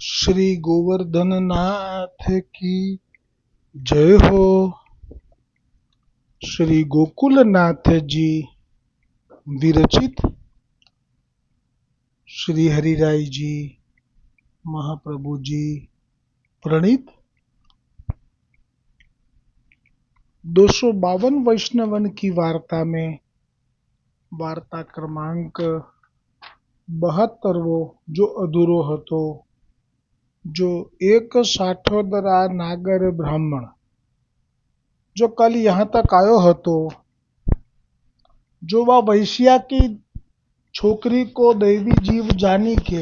श्री गोवर्धन नाथ की जय हो। श्री गोकुल नाथ जी विरचित श्री हरिराय जी महाप्रभु जी प्रणीत 252 वैष्णवन की वार्ता में वार्ता क्रमांक 72 जो अधूरो હતો, जो एक साठोदरा नागर ब्राह्मण जो कल यहाँ तक आयो હતો, जो वह वैश्या की छोकरी को दैवी जीव जानी के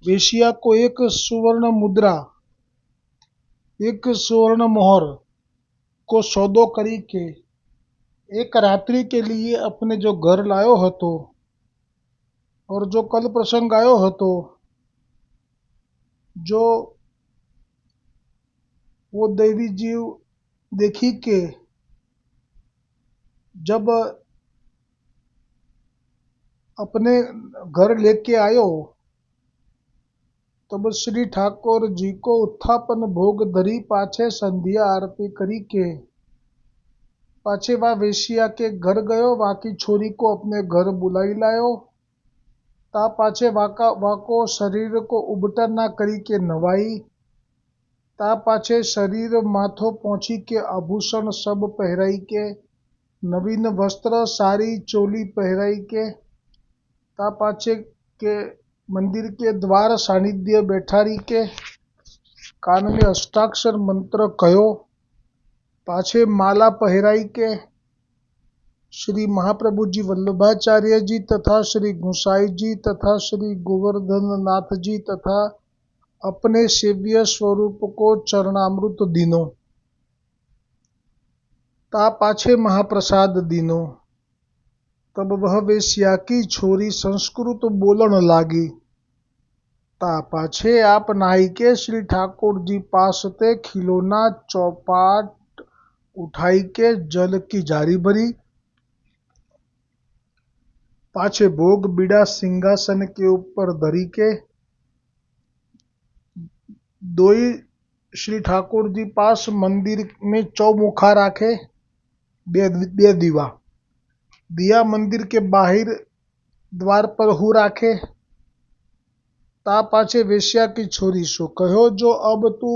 वेश्या को एक सुवर्ण मुद्रा, एक सुवर्ण मोहर को सौदो करी के एक रात्रि के लिए अपने जो घर लायो હતો, और जो कल प्रसंग आयो હતો, जो वो दैवी जीव देखी के जब अपने घर लेके आयो तब श्री ठाकुर जी को उत्थापन भोग धरी पाछे संध्या आरती करी के पाछे वा वेश्या के घर गयो, वाकी छोरी को अपने घर बुलाई लायो। ता पाछे वाको शरीर को उबटन ना करी के नवाई। ता पाछे शरीर माथो पहुंची के आभूषण सब पहराई के, नवीन वस्त्र सारी चोली पहराई के। ता पाछे के मंदिर के द्वार सानिध्य बैठारी के कान में अष्टाक्षर मंत्र कहो, पाछे माला पहराई के श्री महाप्रभु जी वल्लभाचार्य जी तथा श्री गुसाई जी तथा श्री गोवर्धन नाथ जी तथा अपने सेव्य स्वरूप को चरणामृत दीनो। ता पाछे महाप्रसाद दीनो। तब वह वेश्या की छोरी संस्कृत बोलन लागी। ता पाछे आप नाई के श्री ठाकुर जी पास ते खिलौना चौपाट उठाई के जल की जारी भरी। पाछे भोग बीड़ा सिंहासन के ऊपर धरी के दोई श्री ठाकुर जी पास मंदिर में चौमुखा राखे, बे दीवा दिया मंदिर के बाहर द्वार पर हु राखे। ता पाछे वेश्या की छोरी सो कहो, जो अब तू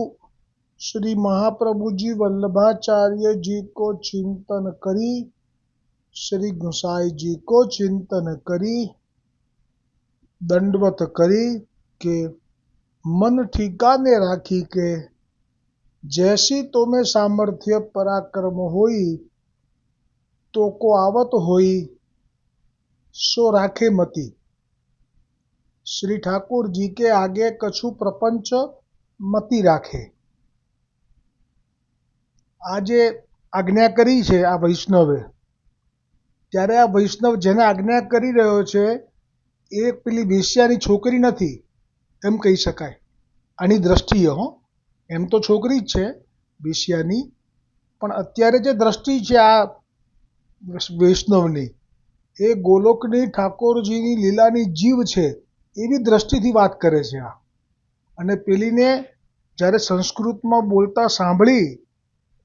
श्री महाप्रभु जी वल्लभाचार्य जी को चिंतन करी, श्री गुसाई जी को चिंतन करी, दंडवत करी के मन ठिकाने राखी के जैसी तो में सामर्थ्य पराक्रम होई तो को आवत होई सो राखे मती। श्री ठाकुर जी के आगे कछु प्रपंच मती राखे। આજે આજ્ઞા કરી છે આ વૈષ્ણવે, ત્યારે આ વૈષ્ણવ જેને આજ્ઞા કરી રહ્યો છે એ પેલી વેશ્યાની છોકરી નથી એમ કહી શકાય આની દ્રષ્ટિએ। એમ તો છોકરી જ છે વેશ્યાની, પણ અત્યારે જે દ્રષ્ટિ છે આ વૈષ્ણવની એ ગોલોકની ઠાકોરજીની લીલાની જીવ છે એવી દ્રષ્ટિથી વાત કરે છે આ। અને પેલીને જ્યારે સંસ્કૃતમાં બોલતા સાંભળી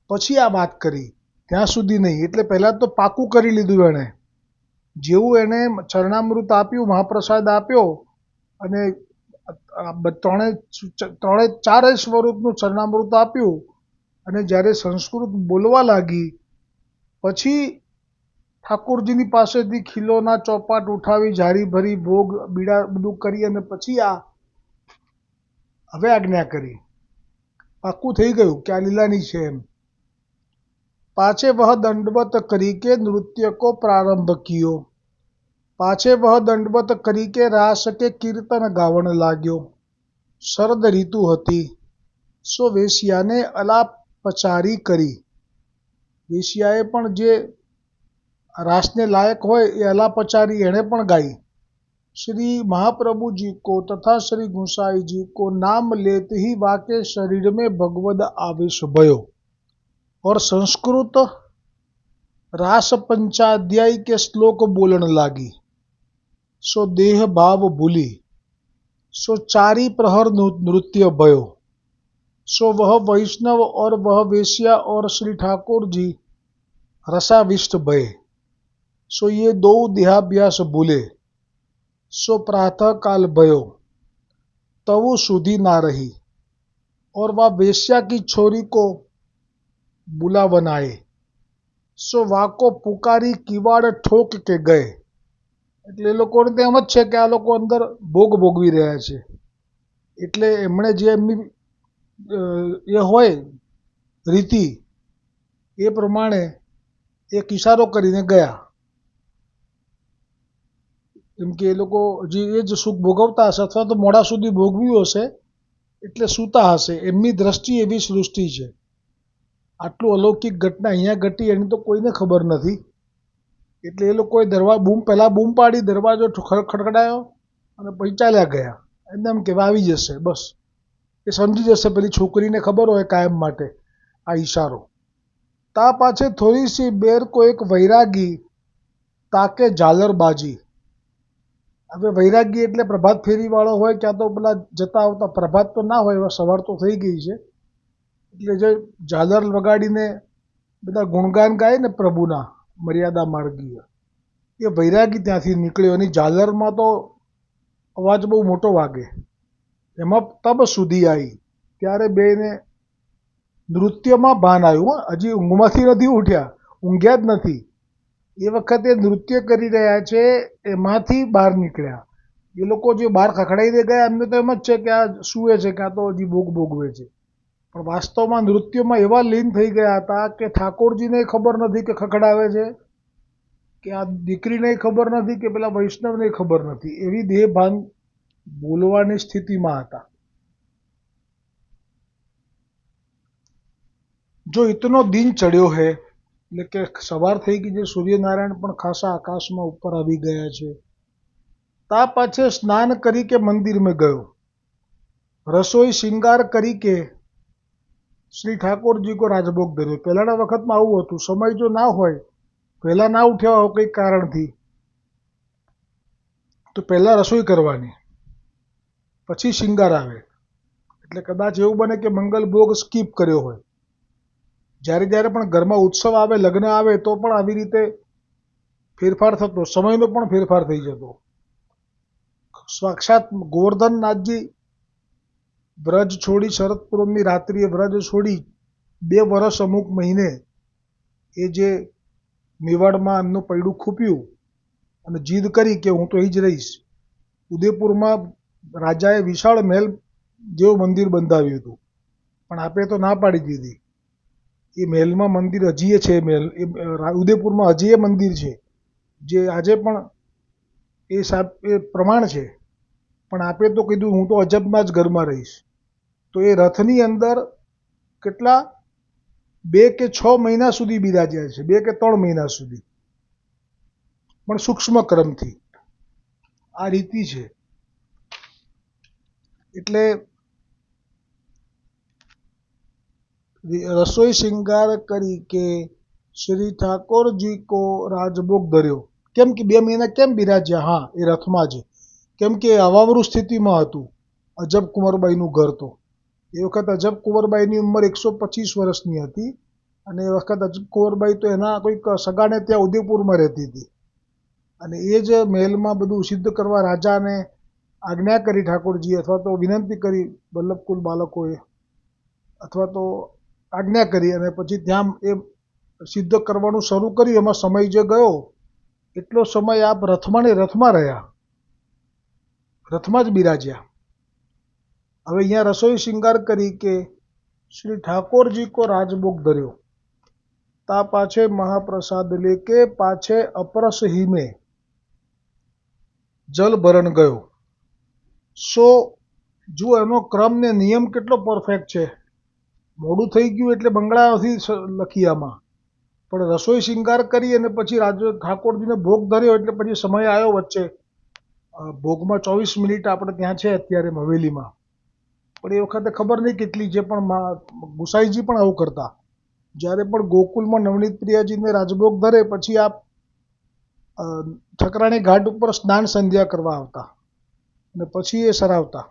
પછી આ વાત કરી, ત્યાં સુધી નહીં। એટલે પહેલાં તો પાકું કરી લીધું એણે। જેવું એણે ચરણામૃત આપ્યું, મહાપ્રસાદ આપ્યો અને ચારેય સ્વરૂપનું ચરણામૃત આપ્યું અને જ્યારે સંસ્કૃત બોલવા લાગી પછી ઠાકોરજીની પાસેથી ખીલોના ચોપાટ ઉઠાવી, જારી ભરી, ભોગ બીડા બધું કરી અને પછી આ હવે આજ્ઞા કરી। પાકું થઈ ગયું કે આ લીલાની છે એમ। पाछे वह दंडवत करी के नृत्य को प्रारंभ कियो। पाछे वह दंडवत करी के रास के कीर्तन गावन लाग्यो। शरद ऋतु हती सो वेश्याने अलापचारी करी। वेश्याए पण जे रासने लायक होय ए अलापचारी एणे पण गाई। श्री महाप्रभु जी को तथा श्री गुसाई जी को नाम लेते ही वाके शरीर में भगवद आवेश भयो और संस्कृत रास पंचाध्यायी के श्लोक बोलन लागी। सो देह भाव भूली सो चारी प्रहर नृत्य भयो। सो वह वैष्णव और वह वेश्या और श्री ठाकुर जी रसाविष्ट भये। सो ये दो देहाभ्यास भूले। सो प्रातः काल भयो तवु सुधी ना रही। और वह वेश्या की छोरी को बुलावन आए। सो वाको पुकारी किवाड़ ठोक के गए। એટલે એ લોકોને તો એમ જ છે કે આ લોકો અંદર ભોગ ભોગવી રહ્યા છે, એટલે એમણે જે એમની એ હોય રીતિ એ પ્રમાણે એક ઇશારો કરીને ગયા. કેમ કે એ લોકો હજી એ જ સુખ ભોગવતા હશે અથવા તો મોડા સુધી ભોગવ્યું હશે એટલે સૂતા હશે. એમની દ્રષ્ટિ એવી સૃષ્ટિ છે. આટલું અલૌકિક ઘટના અહીંયા ઘટી એની તો કોઈને ખબર નથી. એટલે એ લોકોએ પહેલાં બૂમ પાડી, દરવાજો ખડખડાયો અને પછી ચાલ્યા ગયા. એમ કે આવી જશે, બસ એ સમજી જશે. પેલી છોકરીને ખબર હોય કાયમ માટે આ ઈશારો. તા પાછે થોડી સી બેર કો એક વૈરાગી તાકે ઝાલરબાજી. હવે વૈરાગી એટલે પ્રભાત ફેરીવાળો હોય, ક્યાં તો પેલા જતા આવતા. પ્રભાત તો ના હોય, સવાર તો થઈ ગઈ છે, એટલે જે ઝાલર વગાડીને બધા ગુણગાન ગાય ને પ્રભુના મર્યાદા માર્ગીય, એ વૈરાગી ત્યાંથી નીકળ્યો. અને ઝાલરમાં તો અવાજ બહુ મોટો વાગે. એમાં તબ સુધી આવી ત્યારે બેને નૃત્યમાં ભાન આવ્યું. હજી ઊંઘમાંથી નથી ઉઠ્યા, ઊંઘ્યા જ નથી. એ વખતે નૃત્ય કરી રહ્યા છે, એમાંથી બહાર નીકળ્યા. એ લોકો જે બહાર ખખડાઈને ગયા એમને તો એમ જ છે કે આ સૂવે છે કે આ તો હજી ભોગ ભોગવે છે. પણ વાસ્તવમાં નૃત્યમાં એવા લીન થઈ ગયા હતા કે ઠાકોરજીને ખબર નથી કે ખખડાવે છે, કે આ દીકરીને ખબર નથી કે પેલા વૈષ્ણવને ખબર નથી. એવી દેહભાન બોલવાની સ્થિતિમાં હતા. જો ઇતનો દિન ચડ્યો હે, એટલે કે સવાર થઈ ગઈ છે, સૂર્યનારાયણ પણ ખાસા આકાશમાં ઉપર આવી ગયા છે. તા પાછે સ્નાન કરી કે મંદિરમાં ગયો. રસોઈ શિંગાર કરી કે શ્રી ઠાકોરજી કો રાજભોગ ધર્યો. પહેલાંના વખતમાં આવું હતું. સમય જો ના હોય, પહેલાં ના ઉઠ્યા હોય કંઈક કારણથી, તો પહેલાં રસોઈ કરવાની, પછી શિંગાર આવે. એટલે કદાચ એવું બને કે મંગલ ભોગ સ્કીપ કર્યો હોય. જ્યારે જ્યારે પણ ઘરમાં ઉત્સવ આવે, લગ્ન આવે, તો પણ આવી રીતે ફેરફાર થતો, સમયનો પણ ફેરફાર થઈ જતો. સાક્ષાત ગોવર્ધનનાથજી વ્રજ છોડી, શરદ પૂનમની રાત્રિએ વ્રજ છોડી 2 વર્ષ અમુક મહિને એ જે મેવાડમાં એમનું પૈડું ખૂપ્યું અને જીદ કરી કે હું તો અહીં જ રહીશ. ઉદયપુરમાં રાજાએ વિશાળ મહેલ જેવું મંદિર બંધાવ્યું હતું, પણ આપે તો ના પાડી દીધી. એ મહેલમાં મંદિર હજી છે. મહેલ એ ઉદયપુરમાં હજી એ મંદિર છે, જે આજે પણ એ પ્રમાણ છે. પણ આપે તો કીધું હું તો અજબના જ ઘરમાં રહીશ. તો એ રથની અંદર કેટલા 2 કે 6 મહિના સુધી બિરાજ્યા છે, 2 કે 3 મહિના સુધી, પણ સૂક્ષ્મ ક્રમથી. આ રીતિ છે. એટલે રસોઈ શિંગાર કરી કે શ્રી ઠાકોરજી કો રાજભોગ ધર્યો. કેમ કે 2 મહિના કેમ બિરાજ્યા? હા, એ રથમાં જ. કેમ કે અવાવરૂ સ્થિતિમાં હતું અજબ કુંવરબાઈનું ઘર. તો એ વખત અજબ કુંવરબાઈની ઉંમર 125 વર્ષની હતી. અને એ વખત અજબ કુંવરબાઈ તો એના કોઈક સગાને ત્યાં ઉદયપુરમાં રહેતી હતી. અને એ જ મહેલમાં બધું સિદ્ધ કરવા રાજાને આજ્ઞા કરી ઠાકોરજીએ, અથવા તો વિનંતી કરી વલ્લભકુલ બાળકોએ, અથવા તો આજ્ઞા કરી, અને પછી ત્યાં એ સિદ્ધ કરવાનું શરૂ કર્યું. એમાં સમય જે ગયો એટલો સમય આપ રથમાં ને રથમાં રહ્યા, રથમાં જ બિરાજ્યા. હવે અહીંયા રસોઈ શિંગાર કરી કે શ્રી ઠાકોરજી કો રાજભોગ ધર્યો. તા પાછે મહાપ્રસાદ લેકે પાછે અપરસ હિમે જલ ભરણ ગયો. સો જુઓ એનો ક્રમ ને નિયમ કેટલો પરફેક્ટ છે. મોડું થઈ ગયું એટલે બંગલા નથી લખી આમાં, પણ રસોઈ શિંગાર કરી અને પછી ઠાકોરજીને ભોગ ધર્યો એટલે પછી સમય આવ્યો વચ્ચે. ભોગમાં 24 મિનિટ આપણે ત્યાં છે અત્યારે હવેલીમાં, પણ એ વખતે ખબર નહીં કેટલી છે. પણ ગુસાઈજી પણ આવું કરતા. જ્યારે પણ ગોકુલમાં નવનીત પ્રિયાજીને રાજભોગ ધરે પછી આપ ઠકરાણી ઘાટ ઉપર સ્નાન સંધ્યા કરવા આવતા. અને પછી એ સરાવતા.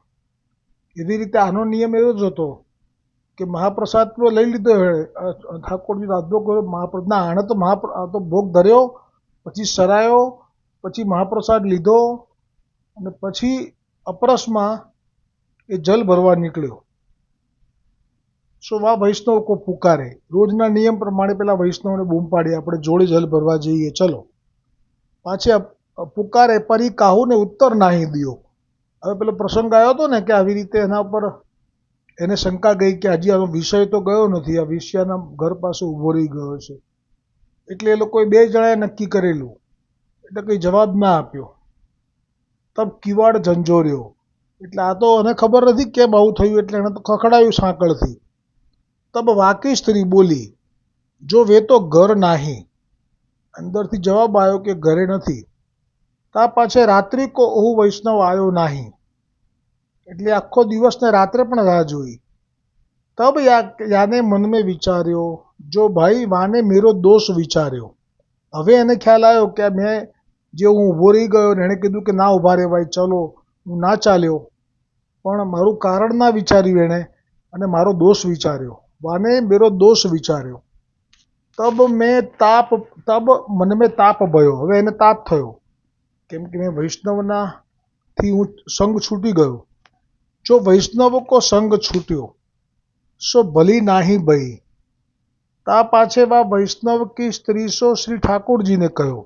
એવી રીતે આનો નિયમ એવો જ હતો કે મહાપ્રસાદ તો લઈ લીધો ઠાકોરજી રાજભોગ કર્યો મહાપ્રસાદ ના આણે તો આ તો ભોગ ધર્યો, પછી સરાયો, પછી મહાપ્રસાદ લીધો અને પછી અપરસમાં એ જલ ભરવા નીકળ્યો. વા વૈષ્ણવ કો પુકારે, રોજના નિયમ પ્રમાણે પેલા વૈષ્ણવને બૂમ પાડી આપણે જોડે જલ ભરવા જઈએ ચલો. પાછી પુકારે પરી કાહુને ઉત્તર નાહી દિયો. હવે પેલો પ્રસંગ આવ્યો હતો ને કે આવી રીતે એના ઉપર એને શંકા ગઈ કે હજી આનો વિષય તો ગયો નથી, આ વિષયના ઘર પાસે ઊભો રહી ગયો છે. એટલે એ લોકોએ બે જણાએ નક્કી કરેલું, એટલે કંઈ જવાબ ના આપ્યો. તબ કિવાડ ઝંઝોર્યો, એટલે આ તો એને ખબર નથી કેમ આવું થયું, એટલે એને તો ખખડાયું સાંકળથી. તબ વાકી સ્ત્રી બોલી, જો વે તો ઘર નાહી. અંદરથી જવાબ આવ્યો કે ઘરે નથી. તા પાછે રાત્રિ કો ઓહુ વૈષ્ણવ આવ્યો નાહી, એટલે આખો દિવસ ને રાત્રે પણ રાહ જોઈ. તબ યાને મન મેં વિચાર્યો, જો ભાઈ વાને મેરો દોષ વિચાર્યો. હવે એને ખ્યાલ આવ્યો કે મેં જે હું ઊભો રહી ગયો ને એણે કીધું કે ના ઊભા રે ભાઈ ચલો, હું ના ચાલ્યો, પણ મારું કારણ ના વિચાર્યું એણે અને મારો દોષ વિચાર્યો. વાને મેરો દોષ વિચાર્યો. તબ મન મેં તાપ ભયો, હવે એને તાપ થયો કેમ કે મેં વૈષ્ણવનાથી હું સંગ છૂટી ગયો. જો વૈષ્ણવ કો સંગ છૂટ્યો સો ભલી નાહી ભઈ. તા પાછે વા વૈષ્ણવ કી સ્ત્રી સો શ્રી ઠાકોરજીને કહ્યો.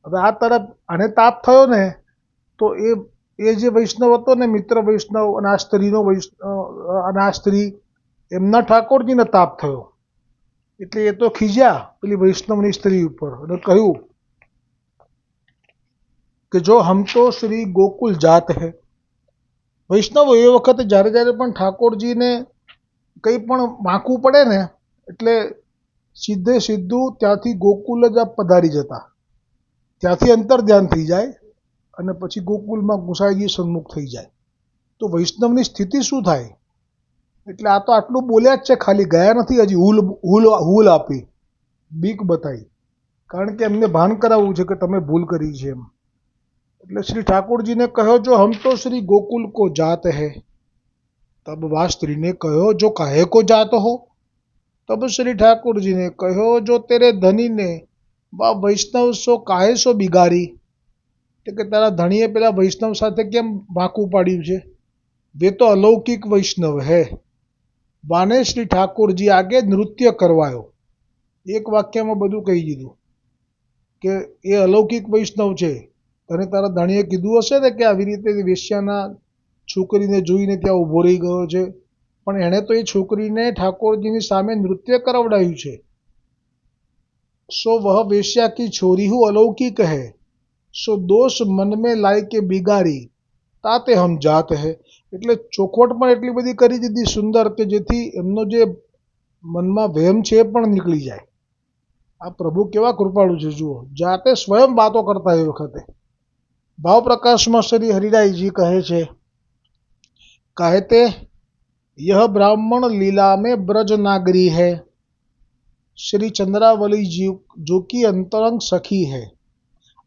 હવે આ તરફ આને તાપ થયો ને તો એ જે વૈષ્ણવ હતો ને મિત્ર વૈષ્ણવ અને આ સ્ત્રીનો અને આ સ્ત્રી એમના ઠાકોરજીને તાપ થયો. એટલે એ તો ખીજ્યા પેલી વૈષ્ણવની સ્ત્રી ઉપર અને કહ્યું કે જો હમ તો શ્રી ગોકુલ જાત હૈ. વૈષ્ણવ એ વખતે જ્યારે જ્યારે પણ ઠાકોરજીને કંઈ પણ વાંકવું પડે ને એટલે સીધું ત્યાંથી ગોકુલ જ પધારી જતા, ત્યાંથી અંતર ધ્યાન થઈ જાય અને પછી ગોકુલમાં ગુસાઈજી સન્મુખ થઈ જાય. તો વૈષ્ણવની સ્થિતિ શું થાય? એટલે આ તો આટલું બોલ્યા જ છે, ખાલી ગયા નથી હજી. હુલ આપી, બીક બતાવી, કારણ કે એમને ભાન કરાવવું છે કે તમે ભૂલ કરી છે એમ. એટલે શ્રી ઠાકોરજીને કહ્યો જો હમ તો શ્રી ગોકુલ કો જાત હૈ. તબ વા સ્ત્રીને કહ્યો જો કાહે કો જાત હો. તબ શ્રી ઠાકોરજીને કહ્યો જો તેરે ધનીને વા વૈષ્ણવ સો કાહે સો બિગારી, એટલે કે તારા ધણીએ પેલા વૈષ્ણવ સાથે કેમ વાંકું પાડ્યું છે? વે તો અલૌકિક વૈષ્ણવ હૈ. વાને શ્રી ઠાકોરજી આગે નૃત્ય કરવાયો. એક વાક્યમાં બધું કહી દીધું કે એ અલૌકિક વૈષ્ણવ છે. તને તારા ધણીએ કીધું હશે ને કે આવી રીતે વેશ્યાના છોકરીને જોઈને ત્યાં ઊભો રહી ગયો છે, પણ એણે તો એ છોકરીને ઠાકોરજીની સામે નૃત્ય કરાવડાયું છે. સો વહ વેશ્યા કી છોરી હું અલૌકિક હૈ, સો દોષ મન મેં લાય કે બિગાડી, તાતે હમ જાત હૈ. એટલે ચોખવટ પણ એટલી બધી કરી દીધી સુંદર કે જેથી એમનો જે મનમાં વહેમ છે એ પણ નીકળી જાય. આ પ્રભુ કેવા કૃપાળુ છે જુઓ, જાતે સ્વયં વાતો કરતા એ વખતે. ભાવ પ્રકાશમાં શ્રી હરિરાયજી કહે છે, कहते यह ब्राह्मण लीला में ब्रज नागरी है, श्री चंद्रावली जी जो की अंतरंग सखी है.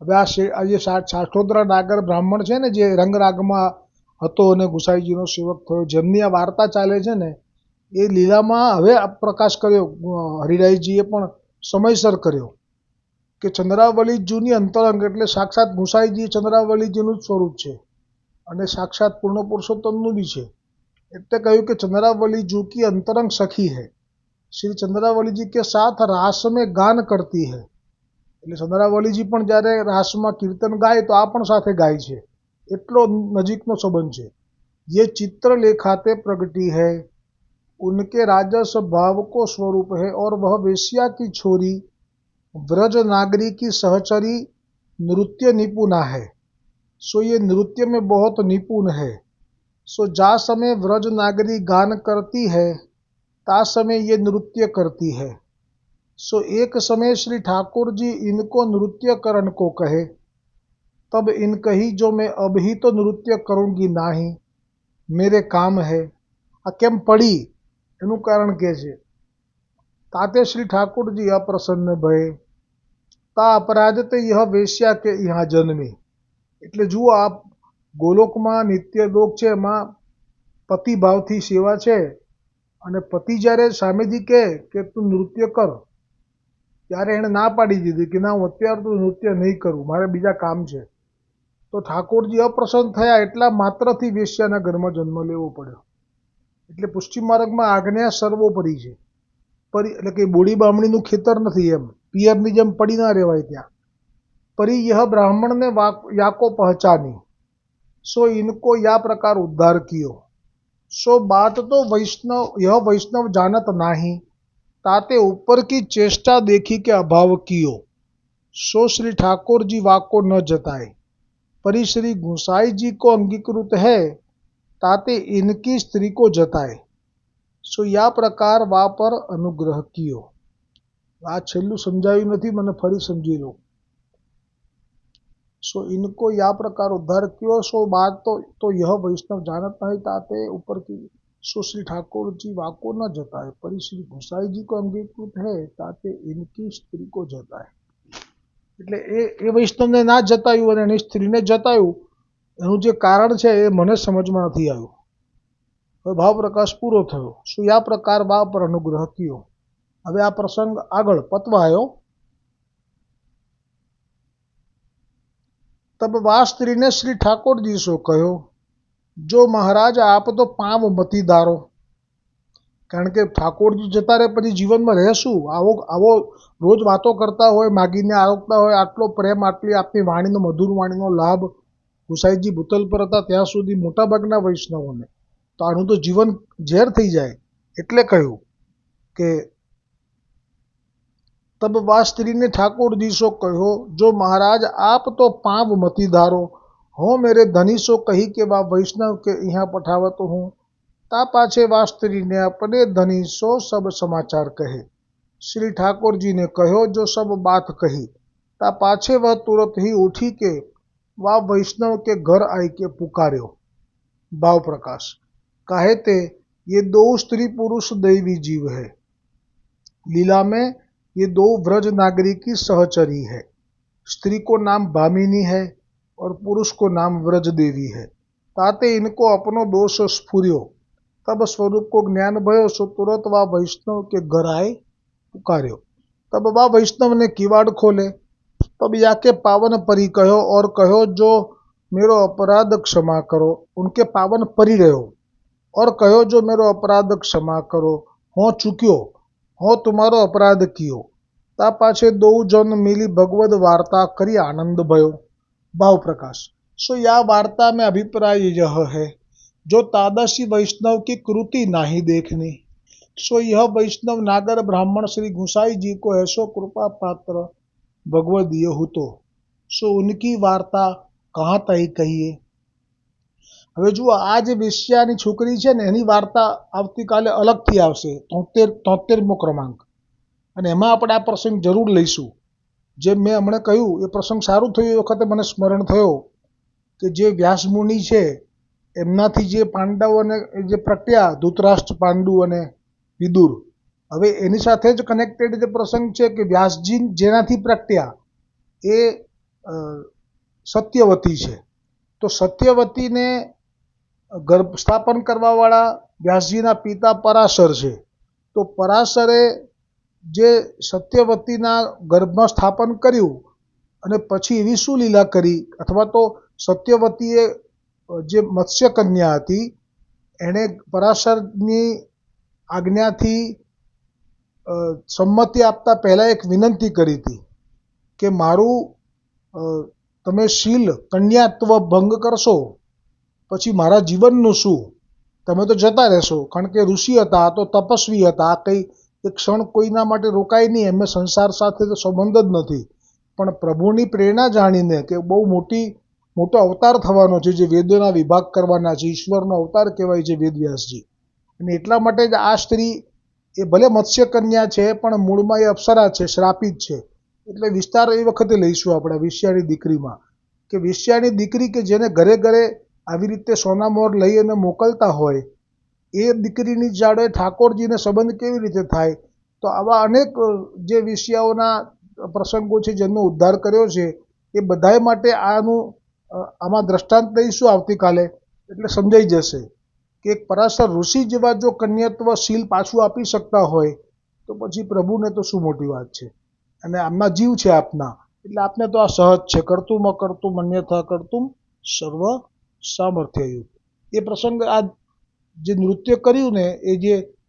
હવે આ જે શાસ્ત્રોદ્રા નાગર બ્રાહ્મણ છે ને જે રંગરાગમાં હતો અને ગુસાઈજીનો સેવક થયો, જેમની આ વાર્તા ચાલે છે ને એ લીલામાં હવે પ્રકાશ કર્યો હરિરાયજીએ પણ સમયસર કર્યો કે ચંદ્રાવલીજીની અંતરંગ એટલે સાક્ષાત ગુસાઈજી ચંદ્રાવલીજીનું જ સ્વરૂપ છે અને સાક્ષાત પૂર્ણ પુરુષોત્તમનું બી છે. એટલે કહ્યું કે ચંદ્રાવલીજી કી અંતરંગ સખી है, શ્રી ચંદ્રાવલીજી કે સાથ રાસ में ગાન કરતી है. એટલે ચંદ્રાવલીજી પણ જ્યારે રાસમાં કીર્તન ગાય તો આ પણ સાથે ગાય છે, એટલો નજીકનો સંબંધ છે. ये चित्र लेखाते प्रगटी है, उनके राजस भाव को स्वरूप है और वह वेश्या की छोरी व्रज नागरी की सहचरी नृत्य निपुणा है. सो ये नृत्य में बहुत निपुण है. सो जा समय व्रज नागरी गान करती है ता समय ये नृत्य करती है. सो एक समय श्री ठाकुर जी इनको नृत्य करण को कहे, तब इन कही जो मैं अभी तो नृत्य करूँगी नाही, मेरे काम है. આ કેમ પડી એનું કારણ કે છે, તાતે શ્રી ઠાकुरજી અપ્રસન્ન ભય, તા અપરાધ તે યહ વેશ્યા કે यहाँ જન્મી. એટલે જુઓ આ ગોલોકમાં નિત્ય લોક છે એમાં પતિભાવથી સેવા છે, અને પતિ જ્યારે સામેથી કહે કે તું નૃત્ય કર, ત્યારે એણે ના પાડી દીધી કે ના, હું અત્યારે તો નૃત્ય નહીં કરું, મારે બીજા કામ છે. તો ઠાકોરજી અપ્રસન્ન થયા એટલા માત્રથી વેશ્યાના ઘરમાં જન્મ લેવો પડ્યો. એટલે પુષ્ટિ માર્ગમાં આજ્ઞા સર્વોપરી છે. એટલે કે બોડી બામણીનું ખેતર નથી, એમ પિયરની જેમ પડી ના રહેવાય ત્યાં. પરી यह ब्राह्मण ने याको पहचानी, सो इनको या प्रकार उद्धार कियो. सो बात तो वैष्णव यह वैष्णव जानत नाही, ताते ऊपर की चेष्टा देखी के अभाव कियो. सो श्री ठाकुर जी वाको न जताए, परी श्री गुसाई जी को अंगीकृत है, ताते इनकी स्त्री को जताए. सो या प्रकार वा पर अनुग्रह कियो. આ છેલ્લું સમજાયું નથી, મને ફરી સમજી લો. सो इनको या प्रकार उद्धार कियो. सो बात तो यह वैष्णव जानत नहीं, ताते ऊपर की सो श्री ठाकुर जी वाको न जताए, परी श्री गुसाई जी को अंगीकृत है, ताते इनकी स्त्री को जताए. એટલે એ વૈષ્ણવને ના જતાયું અને એની સ્ત્રીને જતાયું, એનું જે કારણ છે એ મને સમજમાં નથી આવ્યું. હવે ભાવ પ્રકાશ પૂરો થયો. શું આ પ્રકાર વા પર અનુગ્રહ કયો. હવે આ પ્રસંગ આગળ પતવા આવ્યો. तब वा स्त्री ने श्री ठाकुर जी सो कहो, जो महाराज आप तो पाव मती दारो. કારણ કે ઠાકોરજી જતા રહે પછી જીવનમાં રહેશું, આવો રોજ વાતો કરતા હોય, માગીને આવતા હોય, આટલો પ્રેમ, આટલી આપની વાણીનો, મધુર વાણીનો લાભ ગુસાઈજી ભૂતલ પર હતા ત્યાં સુધી મોટાભાગના વૈષ્ણવોને, તો આનું તો જીવન ઝેર થઈ જાય. એટલે કહ્યું કે तब वा स्त्री ने ठाकुर जी सो कहो, जो महाराज आप तो पाव मती धारो, हो मेरे धनी सो कही के वा वैष्णव के यहाँ पठावत हूँ. ता पाछे वा स्त्री ने अपने धनी सो सब समाचार कहे. श्री ठाकुर जी ने कहो जो सब बात कही. ता पाछे वह तुरंत ही उठी के वा वैष्णव के घर आई के पुकार्यो. भाव प्रकाश कहे ते ये दो स्त्री पुरुष दैवी जीव है. लीला में ये दो व्रज नागरी की सहचरी है. स्त्री को नाम भामिनी है और पुरुष को नाम व्रज देवी है. ताते इनको अपनो दोष स्फुर्यो. तब स्वरूप को ज्ञान भयो, सो तुरंत वा वैष्णव के घर आए पुकार्यो. तब वा वैष्णव ने किवाड़ खोले. तब याके पावन परी कहो और कहो जो मेरो अपराध क्षमा करो. उनके पावन परी रहो और कहो जो मेरो अपराध क्षमा करो, हो चूक्यो, हो तुम्हारो अपराध कियो. ता पाछे दो जन मिली भगवद वार्ता करी आनंद भयो. भाव प्रकाश सो या वार्ता में अभिप्राय यह है, जो तादशी वैष्णव की कृति नाही देखनी. सो यह वैष्णव नागर ब्राह्मण श्री गुसाई जी को ऐसो कृपा पात्र भगवदीय हुतो. सो उनकी वार्ता कहाँ तई कहिए. હવે જુઓ, આ જે વેશ્યાની છોકરી છે ને એની વાર્તા આવતીકાલે અલગથી આવશે, 73મો ક્રમાંક, અને એમાં આપણે આ પ્રસંગ જરૂર લઈશું. જેમ મેં હમણાં કહ્યું એ પ્રસંગ સારું થયું, એ વખતે મને સ્મરણ થયો કે જે વ્યાસમુનિ છે એમનાથી જે પાંડવોને જે પ્રગટ્યા, ધૃતરાષ્ટ્ર, પાંડુ અને વિદુર, હવે એની સાથે જ કનેક્ટેડ જે પ્રસંગ છે કે વ્યાસજી જેનાથી પ્રગટ્યા એ સત્યવતી છે. તો સત્યવતીને ગર્ભ સ્થાપન કરવાવાળા વ્યાસજીના પિતા પરાશર છે. તો પરાશરે જે સત્યવતીના ગર્ભમાં સ્થાપન કર્યું અને પછી એવી શું લીલા કરી, અથવા તો સત્યવતીએ જે મત્સ્ય કન્યા હતી એણે પરાશરની આજ્ઞાથી સંમતિ આપતા પહેલાં એક વિનંતી કરી હતી કે મારું તમે શીલ કન્યાત્વ ભંગ કરશો પછી મારા જીવનનું શું, તમે તો જતા રહેશો. કારણ કે ઋષિ હતા, આ તો તપસ્વી હતા, આ કંઈ એક ક્ષણ કોઈના માટે રોકાય નહીં, એમને સંસાર સાથે તો સંબંધ જ નથી. પણ પ્રભુની પ્રેરણા જાણીને કે બહુ મોટો અવતાર થવાનો છે, જે વેદોના વિભાગ કરવાના છે, ઈશ્વરનો અવતાર કહેવાય છે વેદવ્યાસજી, અને એટલા માટે જ આ સ્ત્રી એ ભલે મત્સ્ય કન્યા છે પણ મૂળમાં એ અપ્સરા છે, શ્રાપિત છે. એટલે વિસ્તાર એ વખતે લઈશું આપણે વેશ્યાની દીકરીમાં, કે વેશ્યાની દીકરી કે જેને ઘરે ઘરે આવી રીતે સોનામોહર લઈ અને મોકલતા હોય, એ દીકરીની જાડે ઠાકોરજીને સંબંધ કેવી રીતે થાય. તો આવા અનેક જે વેશ્યાઓના પ્રસંગો છે જેમનો ઉદ્ધાર કર્યો છે, એ બધાય માટે આનું આમાં દ્રષ્ટાંત દઈશું આવતીકાલે એટલે સમજાઈ જશે કે એક પરાશર ઋષિ જેવા જો કન્યત્વ શીલ પાછું આપી શકતા હોય તો પછી પ્રભુને તો શું મોટી વાત છે. અને આમના જીવ છે આપના, એટલે આપને તો આ સહજ છે. કર્તુમ અકર્તુમ અન્યથા કર્તુમ સર્વ સામર્થ્યયુક્ત. એ પ્રસંગ આ જે નૃત્ય કર્યું ને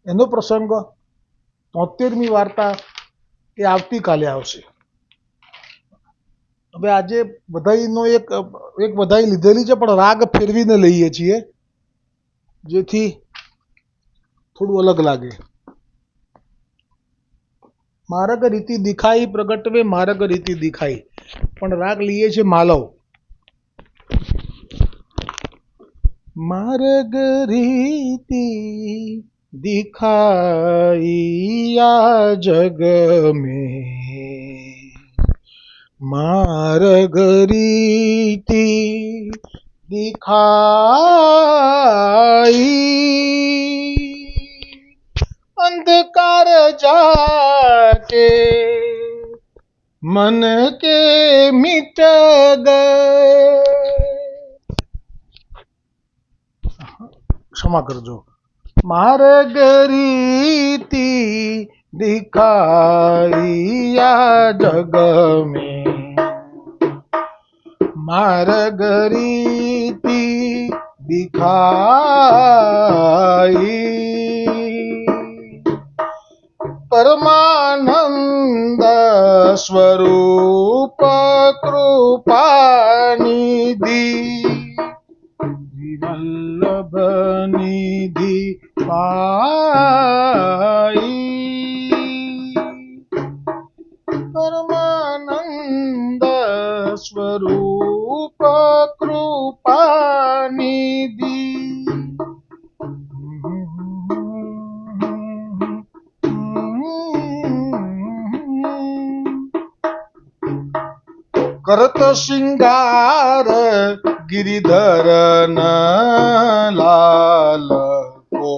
એનો પ્રસંગ 73મી વાર્તા એ આવતીકાલે આવશે. હવે આજે બધાઈનો એક બધાઈ લીધેલી છે પણ રાગ ફેરવીને લઈએ છીએ જેથી થોડું અલગ લાગે. માર્ગ રીતિ દિખાઈ પ્રગટવે માર્ગ રીતિ દિખાઈ, પણ રાગ લઈએ છીએ માલવ. मार्ग रीति दिखाई आ जग में, मार्ग रीति दिखाई, अंधकार जाके मन के मिट गए. क्षमा करजो. मार्ग रीति दिखाई आ जग में, मार्ग रीति दिखाई, परमानंद स्वरूप कृपा निधि, वल्लभ निधि पाई, परमानंद स्वरूप कृपा निधि. करत श्रृंगार गिरिधर लाल को,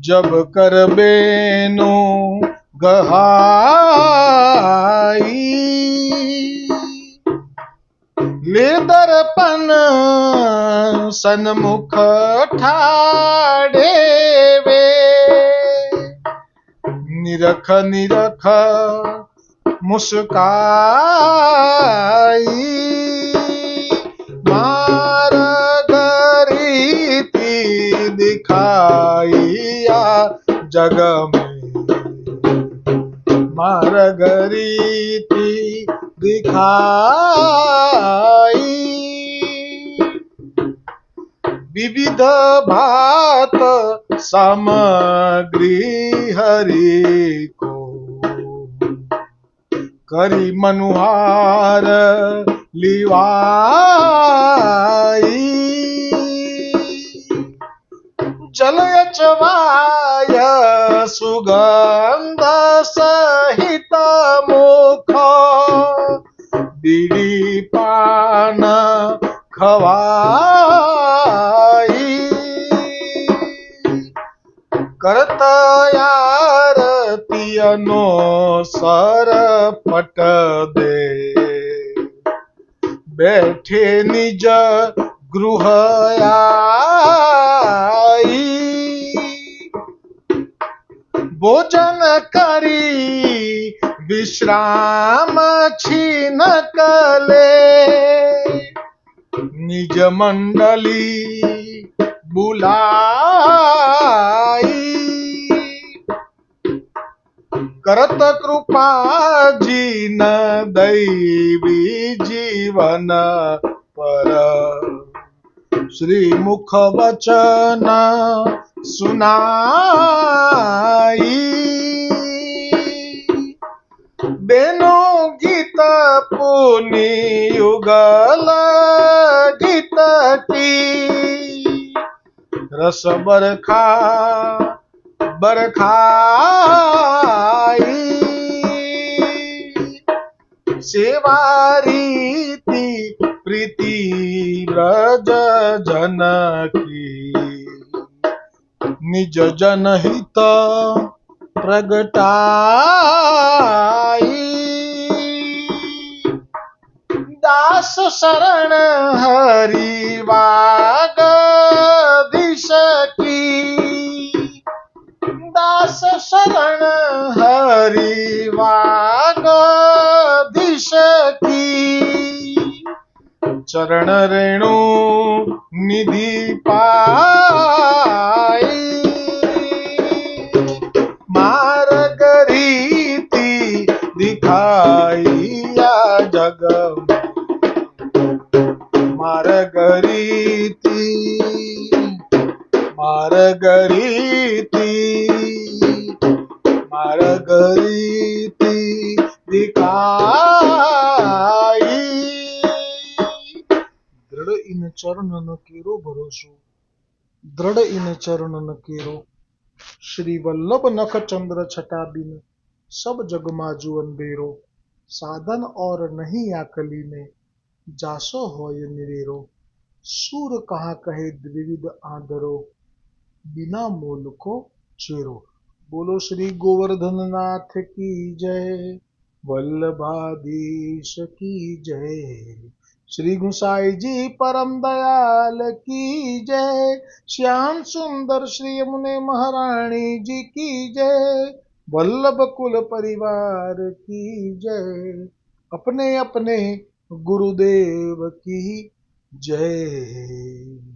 जब कर बेनु गहाई, ले दर्पण सन्मुख ठाड़े वे, निरख निरख मुस्काई, मार्ग रीति दिखाई आ जग में, मार्ग रीति दिखाई, विविध भात सामग्री हरि को, करी मनुहार लिवाई, जल चवाय सुगंध सहित मुख, बीड़ी पान खवाई, करत आरती नो सर पट दे, बैठे निज गृह आई, भोजन करी विश्राम छीन कले, निज मंडली बुलाई, करत कृपा जीन दैवी जीवन पर, श्री मुख वचन सुनाई, बेनो गीत पुनि युगल गीत की, रस बरखा बरखाई, सेवा रीति प्रीति ब्रज जन की, निज जन हित प्रगटाई, दास शरण हरि वागधीश की, दास शरण हरि वागधीश की, चरण रेणु निधि पाई, मार्ग रीति दिखाई या जग में, मार्ग रीति, मार्ग रीति, मार्ग रीति दिखाई, दृढ़ इन चरण न केरो भरोसो, दृढ़ इन चरण न केरो, श्री वल्लभ नख चंद्र छटा बिन, सब जग माजू अंधेरो, साधन और नहीं आकली में, जासो होय निरेरो, सूर कहाँ कहे द्विविध आदरो, बिना मोल को चेरो। बोलो श्री गोवर्धन नाथ की जय, वल्लभाधीश की जय, श्री गुसाई जी परम दयाल की जय, श्याम सुंदर श्री यमुने महारानी जी की जय, वल्लभ कुल परिवार की जय, अपने अपने गुरुदेव की जय।